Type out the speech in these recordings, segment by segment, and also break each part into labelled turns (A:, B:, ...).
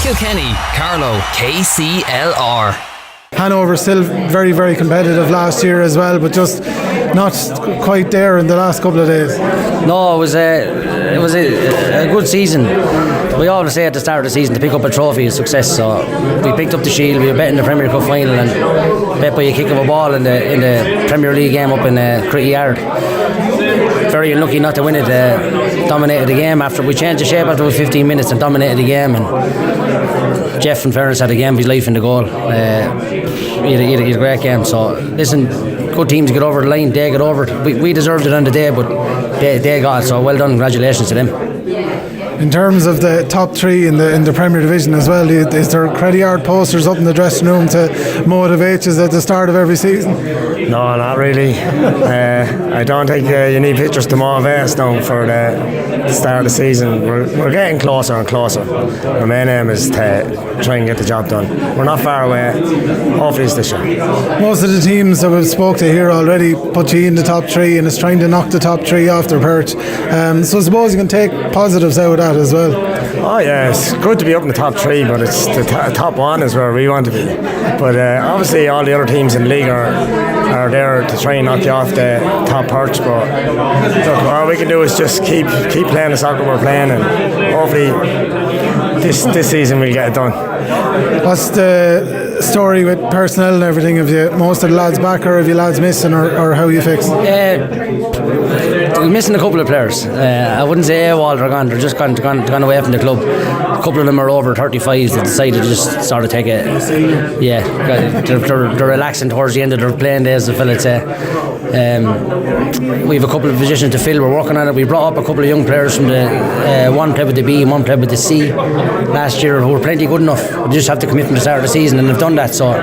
A: Kilkenny, Carlow, KCLR.
B: Hanover still very, very competitive last year as well, but just not quite there in the last couple of days.
C: No, it was a good season. We always say at the start of the season to pick up a trophy is success. So we picked up the Shield. We were betting the Premier Cup final and bet by a kick of a ball in the Premier League game up in Critty Yard. Very unlucky not to win it. Dominated the game after we changed the shape after 15 minutes and dominated the game. And Jeff, in fairness, had a game of his life in the goal. He had a great game. So listen, good teams get over the line. They get over it. We deserved it on the day, but they got it. So well done. Congratulations to them.
B: In terms of the top three in the Premier Division as well, is there Critty Yard posters up in the dressing room to motivate you at the start of every season?
D: No, not really. I don't think you need pictures to motivate us now for the start of the season. We're getting closer and closer. Our main aim is to try and get the job done. We're not far away. Hopefully it's this year.
B: Most of the teams that we've spoke to here already put you in the top three and is trying to knock the top three off their perch. So I suppose you can take positives out of that as well.
D: Oh yeah, it's good to be up in the top three, but it's the top one is where we want to be. But obviously all the other teams in the league are there to try and knock you off the top perch. But look, all we can do is just keep playing the soccer we're playing, and hopefully this season we'll get it done.
B: What's the story with personnel and everything? Have you most of the lads back, or have you lads missing, or how are you fixed?
C: We're missing a couple of players. I wouldn't say AWOL are gone. They're just gone away from the club. A couple of them are over 35s. They decided to just sort of take it. Yeah, they're relaxing towards the end of their playing days, the fellas say. We have a couple of positions to fill. We're working on it. We brought up a couple of young players from the one played with the B and one played with the C last year, who were plenty good enough. We just have to commit from the start of the season, and they've done that. So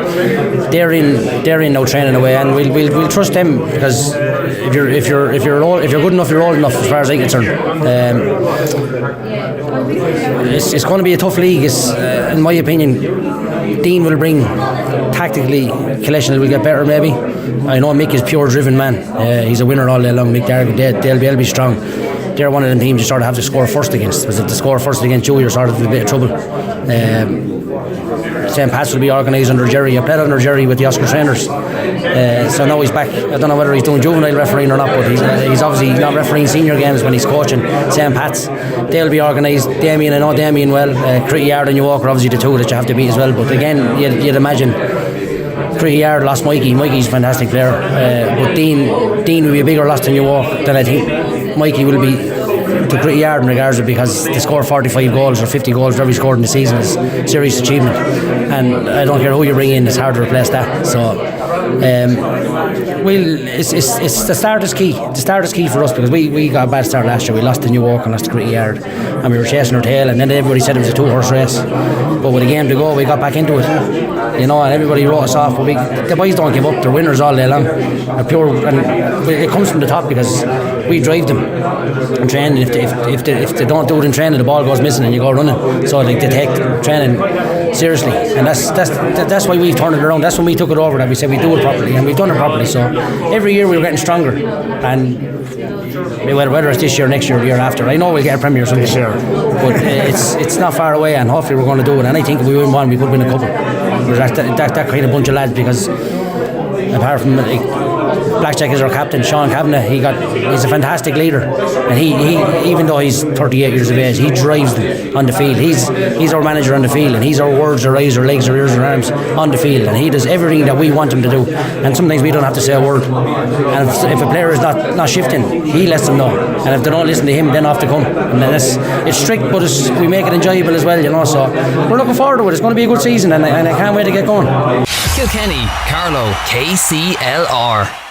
C: they're in now training away, and we'll trust them, because if you're good enough, you're old enough, as far as I'm concerned. It's going to be a tough league. In my opinion, Dean will bring tactically. Collection will get better maybe. I know Mick is pure driven man. He's a winner all day long. Mick Dargan, they'll be strong. They're one of them teams you sort of have to score first against, because if they score first against you, you're sort of in a bit of trouble. St. Pat's will be organised under Jerry. I played under Jerry with the Oscar trainers, so now he's back. I don't know whether he's doing juvenile refereeing or not, but he's obviously not refereeing senior games when he's coaching St. Pat's. They'll be organised. Damien, I know Damien well. Critty Yard and New York are obviously the two that you have to beat as well, but again, you'd imagine Critty Yard lost Mikey. Mikey's a fantastic player, but Dean will be a bigger loss to New York than I think Mikey will be to Critty Yard in regards to, because they score 45 goals or 50 goals for every scored in the season is a serious achievement, and I don't care who you bring in, it's hard to replace that. So it's the start is key. The start is key for us, because we got a bad start last year. We lost to New York and lost to Critty Yard, and we were chasing our tail, and then everybody said it was a 2-horse race, but with a game to go we got back into it, and everybody wrote us off, but the boys don't give up. They're winners all day long. They're pure, and it comes from the top, because we drive them in training. If they don't do it in training, the ball goes missing and you go running. So they take training seriously, and that's why we've turned it around. That's when we took it over, that we said we do it properly, and we've done it properly. So every year we're getting stronger, and whether it's this year, next year, or the year after, I know we'll get a Premier someday, but it's not far away, and hopefully we're going to do it. And I think if we win one, we could win a couple. We're that kind of bunch of lads, because apart from Blackjack is our captain, Sean Kavanagh, he's a fantastic leader, and he even though he's 38 years of age, he drives them on the field. He's our manager on the field, and he's our words, our eyes, our legs, our ears, our arms on the field, and he does everything that we want him to do, and sometimes we don't have to say a word, and if a player is not shifting, he lets them know, and if they don't listen to him, then off they come, and then it's strict, but we make it enjoyable as well, so we're looking forward to it. It's going to be a good season, and I can't wait to get going.
A: Kilkenny, Carlow, KCLR.